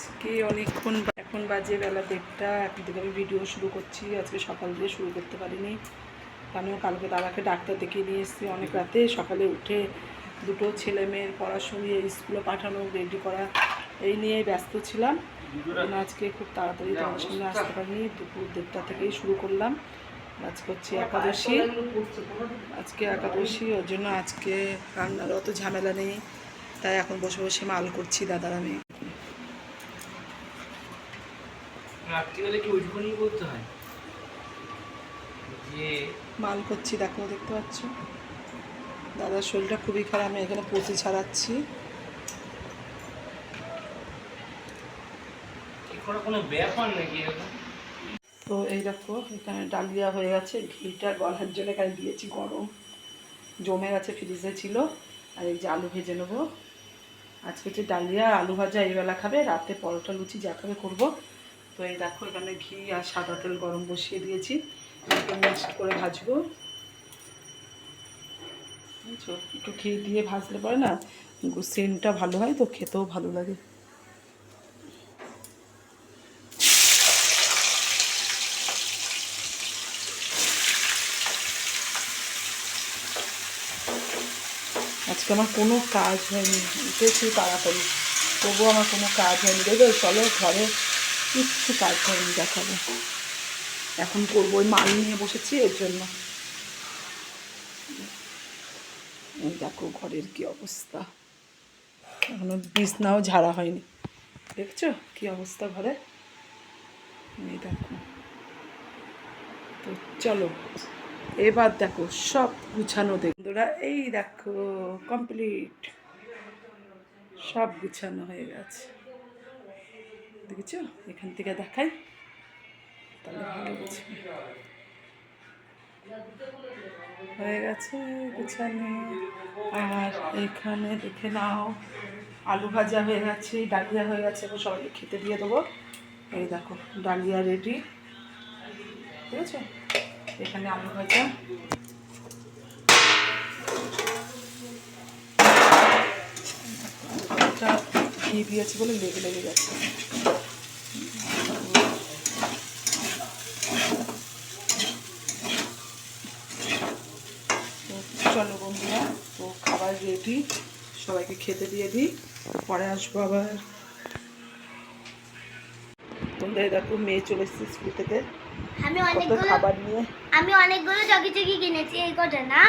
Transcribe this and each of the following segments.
আজকে অনেকক্ষণ, এখন বাজে বেলা 1টা। এখন থেকে আমি ভিডিও শুরু করছি। আজকে সকাল দিয়ে শুরু করতে পারিনি, কারণ কালকে দাদাকে ডাক্তার দেখিয়ে নিয়ে এসেছি অনেক রাতে। সকালে উঠে দুটো ছেলে মেয়ের পড়াশুনো, স্কুলে পাঠানো, রেডি করা, এই নিয়ে ব্যস্ত ছিলাম। আজকে খুব তাড়াতাড়ি তোমাদের সামনে আসতে পারিনি। দুপুর 1টা থেকেই শুরু করলাম। আজকে হচ্ছে একাদশী, আজকে একাদশী, ওর জন্য আজকে রান্নার অত ঝামেলা নেই। তাই এখন বসে বসে মাল করছি দাদার আমি। মাল করছি, দেখো, দেখতে পাচ্ছ দাদার শরীরটা খুবই খারাপ। আমি এখানে পচি ছাড়াচ্ছি। তো এই দেখো, এখানে ডালিয়া হয়ে গেছে। ঘিটা গলার জন্য এখানে দিয়েছি, গরম জমে গেছে, ফ্রিজে ছিল। আর এই যে আলু ভেজে নেবো। আজকে হচ্ছে ডালিয়া আর আলু ভাজা এইবেলা খাবে, রাতে পরোটা লুচি যা খাবে করবো। তো এই দেখো, এখানে ঘি আর সাদা তেল গরম বসিয়ে দিয়েছি, একটু মিক্সড করে ভাজবো। বুঝছো, একটু ঘি দিয়ে ভাজলে পরে না সেন্টটা ভালো হয়, তো খেতেও ভালো লাগে। আজকে আমার কোনো কাজ হয়নি, উঠেছি তাড়াতাড়ি, তবুও আমার কোনো কাজ হয়নি। দেখবে, চলো ঘরে কিচ্ছু কাজ হয়নি, দেখাবো। এখন করবো, ওই মাল নিয়ে বসেছি এর জন্য। দেখো ঘরের কি অবস্থা, এখনো বিছনাও ঝাড়া হয়নি। দেখছো কি অবস্থা ঘরে, এই দেখো। তো চলো এবার দেখো সব গুছানো, বন্ধুরা এই দেখো কমপ্লিট, সব গুছানো হয়ে গেছে। দেখেছো, এখান থেকে দেখাই তাহলে ভালো বুঝবে। হয়ে গেছে গুছানো। আর এখানে দেখে নাও, আলু ভাজা হয়ে গেছে, ডালিয়া হয়ে গেছে, এবার সবাইকে খেতে দিয়ে দেবো। এই দেখো ডালিয়া রেডি, ঠিক আছে। এখানে আলু ভাজা, ঘি দিয়েছি বলে লেগে লেগে গেছে। চলো বন্ধুরা, তো খাবার রেডি, সবাইকে খেতে দিয়ে দিই, পরে আসবো আবার। বন্ধুরা দেখো, মেয়ে চলে এসেছে স্কুল থেকে, কত খাবার নিয়ে। আমি অনেকগুলো চকি চকি কিনেছি, এই কটা না,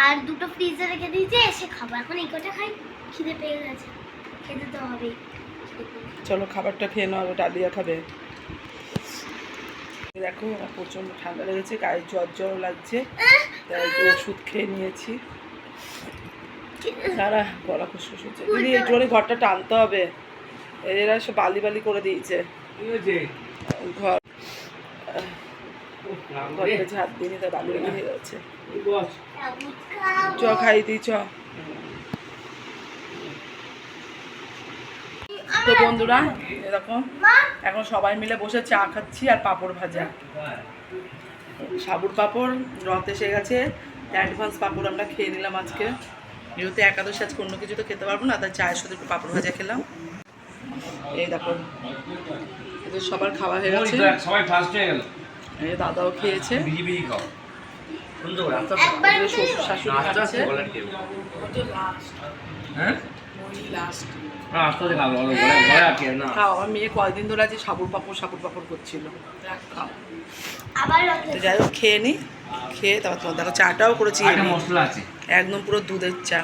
আর দুটো ফ্রিজে রেখে দিয়েছি, এসে খাবো। এখন এই কটা খাই, খিদে পেয়ে গেছে, খেতে তো হবেই। চলো খাবারটা খেয়ে নাও, ডালিয়া খাবে। দেখো আমার প্রচণ্ড ঠান্ডা লেগেছে, গায়ে জ্বর জ্বর লাগছে, তাই একটু ওষুধ খেয়ে নিয়েছি। তারা গলা খুশখুশ হচ্ছে, দিদি এই জোরে ঘরটা টানতে হবে, এরা সব বালি বালি করে দিয়েছে ঘর, ঘরটা ঝাঁপ দিয়ে তাই বালি বালি হয়ে গেছে। চ খাই দিই, চ। তো বন্ধুরা এরকম এখন সবাই মিলে বসে চা খাচ্ছি আর পাঁপড় ভাজা, সাবুর পাঁপড়। রথ এসে গেছে, অ্যাডভান্স পাঁপড় আমরা খেয়ে নিলাম আজকে, যেহেতু একাদশী আজকে অন্য কিছু তো খেতে পারবো না, তাই চায়ের সাথে একটু পাঁপড় ভাজা খেলাম। এই দেখো এদের সবার খাওয়া হয়ে গেছে, সবাই ফার্স্ট হয়ে গেল, এই দাদাও খেয়েছে, শ্বশুর শাশুড়ি খাচ্ছে। খাও, আমার মেয়ে কয়েকদিন ধরে আছে সাবুর পাঁপড় করছিল, যাই হোক খেয়ে নি, খেয়ে তারপর তোমার দেখো চাটাও করেছি, একদম পুরো দুধের চা।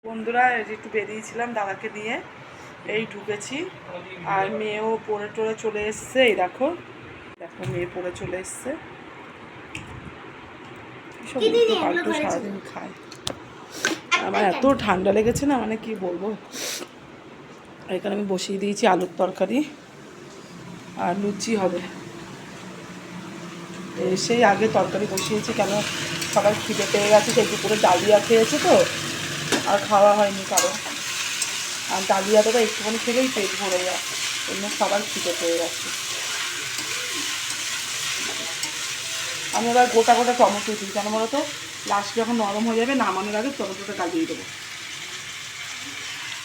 বন্ধুরা একটু বেরিয়েছিলাম দাদাকে নিয়ে, এই ঢুকেছি, আর মেয়েও পড়ে টড়ে চলে এসছে। এই দেখো, দেখো মেয়ে পড়ে চলে এসছে, পাল্টু সারাদিন খায়। আমার এত ঠান্ডা লেগেছে না, মানে কি বলবো। এখানে আমি বসিয়ে দিয়েছি আলুর তরকারি আর লুচি হবে, সেই আগে তরকারি বসিয়েছি, কেন সবাই খিদে পেয়ে গেছে, সেই দুপুরে ডালিয়া খেয়েছে তো, আর খাওয়া হয়নি কারো, আর ডালিয়াটা তো একটুখানি খেলেই পেট ভরে যায়, এমনি সবার খিদে পেয়ে গেছে। আমি এবার গোটা গোটা টমেটো দিই, কেন বলো তো, লাস্ট যখন নরম হয়ে যাবে নামানোর আগে টমেটোটা গালিয়ে দেবো।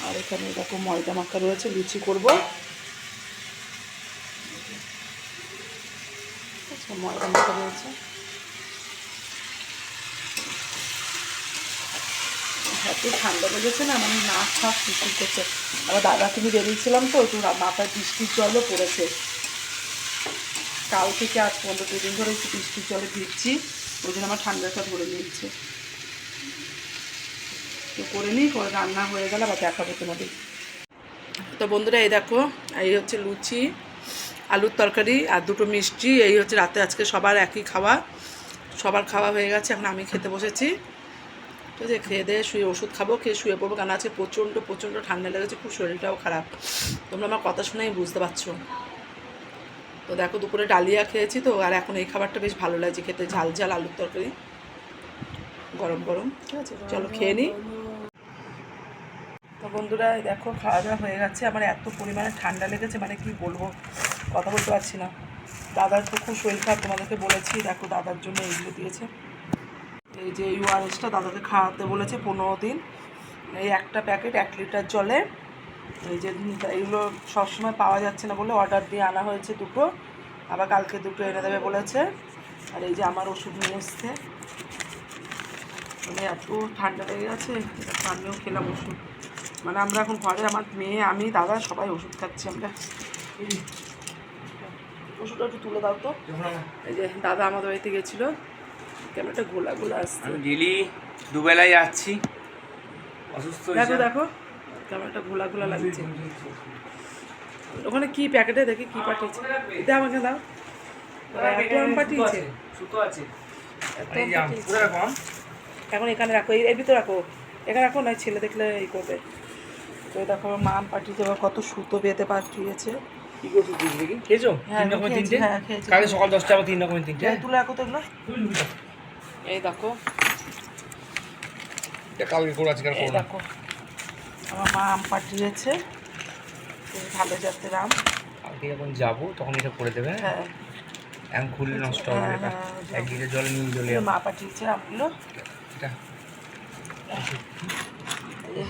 আর এখানে দেখো ময়দা মাখা রয়েছে, লুচি করব। আচ্ছা, ময়দা মাখা রয়েছে। এত ঠান্ডা লেগেছে না, মানে নাক ফাঁক ফুসফুস করছে। আবার দাদা তুমি বেরিয়েছিলাম তো, একটু মাথায় বৃষ্টির জলও পড়েছে। কাল থেকে আজ পর্যন্ত 2 দিন ধরে একটু বৃষ্টির জলে ভিজছি, ওই জন্য আমার ঠান্ডাটা ধরে নিয়েছে। তো করে নিই, করে রান্না হয়ে গেলে আবার দেখাবো তোমাদের। তো বন্ধুরা এই দেখো, এই হচ্ছে লুচি, আলুর তরকারি আর 2টো মিষ্টি। এই হচ্ছে রাতে আজকে সবার একই খাওয়া, সবার খাওয়া হয়ে গেছে। এখন আমি খেতে বসেছি। ঠিক আছে, খেয়ে দিয়ে শুয়ে ওষুধ খাবো, খেয়ে শুয়ে পড়বো। কারণ আজকে প্রচণ্ড প্রচণ্ড ঠান্ডা লেগেছে, খুব শরীরটাও খারাপ। তোমরা আমার কথা শুনেই বুঝতে পারছো। তো দেখো দুপুরে ডালিয়া খেয়েছি তো, আর এখন এই খাবারটা বেশ ভালো লাগছে খেতে, ঝাল ঝাল আলুর তরকারি, গরম গরম। ঠিক আছে, চলো খেয়ে নিই। তো বন্ধুরা দেখো খাওয়া দাওয়া হয়ে গেছে। আমার এত পরিমাণে ঠান্ডা লেগেছে, মানে কি বলবো, কথা বলতে পারছি না। দাদার তো খুব শরীর খারাপ, তোমাদেরকে বলেছি। দেখো দাদার জন্য এইগুলো দিয়েছে, এই যে ইউআরএসটা দাদাকে খাওয়াতে বলেছে 15 দিন। এই একটা প্যাকেট 1 লিটার জলে। এই যে এইগুলো সবসময় পাওয়া যাচ্ছে না বলে অর্ডার দিয়ে আনা হয়েছে 2টো, আবার কালকে 2টো এনে দেবে বলেছে। আর এই যে আমার ওষুধ নিয়ে এসছে। মানে এত ঠান্ডা লেগে গেছে, আমিও খেলাম ওষুধ। মানে আমরা এখন ঘরে, আমার মেয়ে, আমি, দাদা সবাই ওষুধ খাচ্ছি আমরা। ওষুধটা একটু তুলে দাও তো। এই যে দাদা আমাদের বাড়িতে গেছিলো, কেমন একটা গোলা গোলা আসছে। আমি ডেলি দুবেলায় যাচ্ছি, অসুস্থ দেখো দেখো কেমন একটা ঘোলা ঘোলা লাগছে। ওখানে কি প্যাকেটে দেখি কি পাঠিয়েছে, এটা আমাকে দাও। এত আম পাঠিয়েছে, সুতো আছে। এত আম পাঠিয়েছে। এখন এখানে রাখো, এর ভিতরে রাখো, এখানে রাখো, নয় ছেলে দেখলে এই করবে। তো দেখো মা আম পাঠিয়েছে, কত সুতো বেঁধে পাঠিয়েছে। কি করছো দেখি? খেয়েছো? হ্যাঁ 3 রকমের 3টে। হ্যাঁ খেয়েছি। কালকে সকাল 10টা আবার 3 রকমের 3টে। তুলে রাখো তো এগুলো। এই দেখো, এটা কালকে করে আজকে আর এই করব না। দেখো আমার মা আম পাঠিয়েছে, ভালো জাতের আম। কালকে যখন যাবো তখন এটা করে দেবে। হ্যাঁ এখন খুললে নষ্ট হবে হ্যাঁ, এটা। হ্যাঁ, 1 লিটার জলে নিয়ে চলে যাবো। মা পাঠিয়েছে আমগুলো। এটা এই যে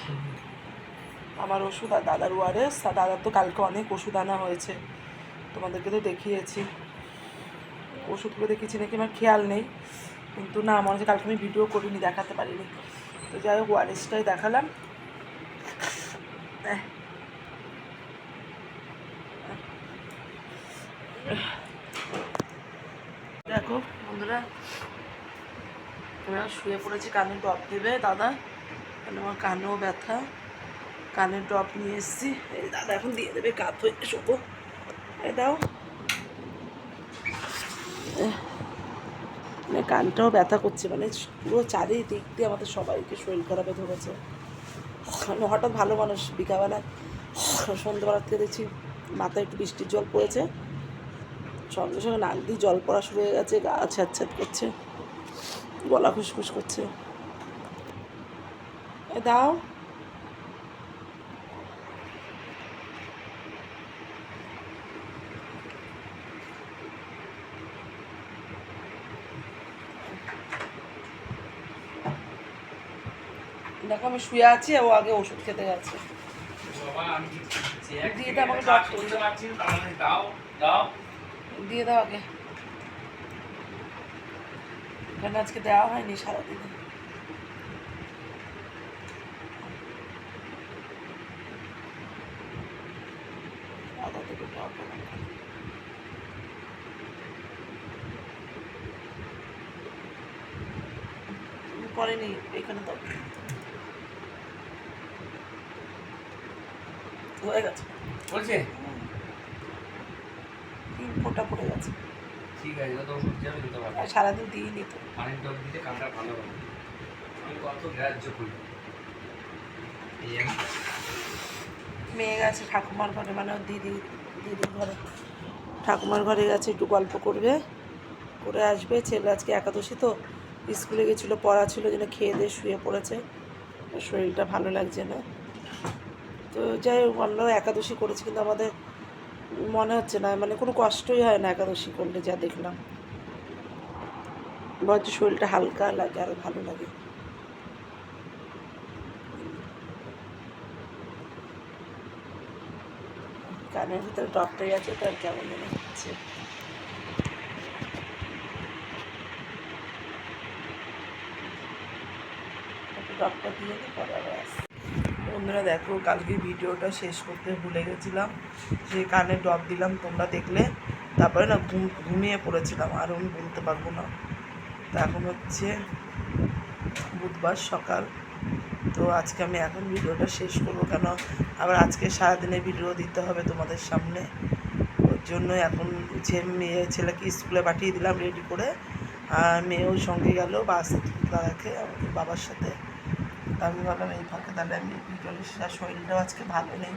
আমার ওষুধ আর দাদার ওয়ারেস। আর দাদার তো কালকে অনেক ওষুধ আনা হয়েছে, তোমাদেরকে তো দেখিয়েছি। ওষুধগুলো দেখিয়েছি নাকি আমার খেয়াল নেই, কিন্তু না মনে হচ্ছে কালকে আমি ভিডিও করিনি, দেখাতে পারিনি। তো যাই হোক ওয়ারেসটাই দেখালাম। দেখো বন্ধুরা, আমরা শুয়ে পড়েছি, কানে ড্রপ দেবে দাদা, কারণ আমার কানেও ব্যথা। কানের ড্রপ নিয়ে এসেছি, এই দাদা এখন দিয়ে দেবে, কাত হয়ে শোবো। এই দাও, মানে কানটাও ব্যথা করছে, মানে পুরো চারিদিক দিয়ে আমাদের সবাইকে শরীর খারাপে ধরেছে। মানে হঠাৎ ভালো মানুষ, বিকালবেলায় সন্ধ্যেবেলা থেকে দেখছি মাথায় একটু বৃষ্টির জল পড়েছে, সঙ্গে সঙ্গে নাক দিয়ে জল পড়া শুরু হয়ে গেছে, গা ছ্যাঁত করছে, গলা খুসখুস করছে। এ দাও, দেখো আমি শুয়ে আছি, ও আগে ওষুধ খেতে গেছে। দিয়ে দাও আমাকে, ড্রপ দিয়ে দাও আগে, এখানে আজকে দেওয়া হয়নি সারাদিনে। আদা থেকে ড্রপ পরেনি, এখানে দাও, হয়ে গেছে বলছে 3 ফোঁটা পড়ে গেছে। ঠিক আছে, যত ওষুধ যাবে দিতে পারবে। আর সারাদিন দিইনি তো। পানির টক দিতে কানটা ভালো হবে। আমি কত গ্রাহ্য করি। এই যে মেয়ে গেছে ঠাকুমার ঘরে, মানে ওর দিদির ঘরে, ঠাকুমার ঘরে গেছে, একটু গল্প করবে, করে আসবে। ছেলে আজকে একাদশী তো, স্কুলে গেছিলো, পড়া ছিল, যেন খেয়ে দিয়ে শুয়ে পড়েছে, শরীরটা ভালো লাগছে না। তো যাই হোক, আমরাও একাদশী করেছি, কিন্তু আমাদের মনে হচ্ছে না, মানে কোনো কষ্টই হয় না একাদশী করলে, যা দেখলাম। বলছে শরীরটা হালকা লাগে, আরও ভালো লাগে। কানের ভিতরে ড্রপটা গেছে তার কেমন মনে হচ্ছে। ড্রপটা দিয়ে দিই পরে আবার আসছি। বন্ধুরা দেখো, কালকে ভিডিওটা শেষ করতে ভুলে গেছিলাম, যে কানে ড্রপ দিলাম তোমরা দেখলে, তারপরে না ঘুমিয়ে পড়েছিলাম, আর আমি বলতে পারবো না। তো এখন হচ্ছে বুধবার সকাল, তো আজকে আমি এখন ভিডিওটা শেষ করবো, কেন আবার আজকে সারাদিনে ভিডিও দিতে হবে তোমাদের সামনে। ওর জন্য এখন ছেলেকে স্কুলে পাঠিয়ে দিলাম রেডি করে, আর মেয়েও সঙ্গে গেল বাসে দাদাকে আমাদের বাবার সাথে। আমি ভাবলাম এই ফাঁকে তাহলে আমি ভিডিও, শরীরটাও আজকে ভালো নেই,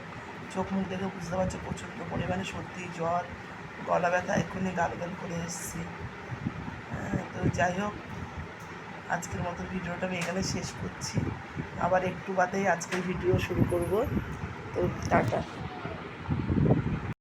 চোখ মুখ দেখে বুঝতে পারছো প্রচণ্ড পরিমাণে সর্দি জ্বর গলা ব্যথা, এক্ষুনি গালগাল করে এসেছি। তো যাই হোক, আজকের মতো ভিডিওটা আমি এখানে শেষ করছি, আবার একটু বাদেই আজকের ভিডিও শুরু করব। তো টাটা।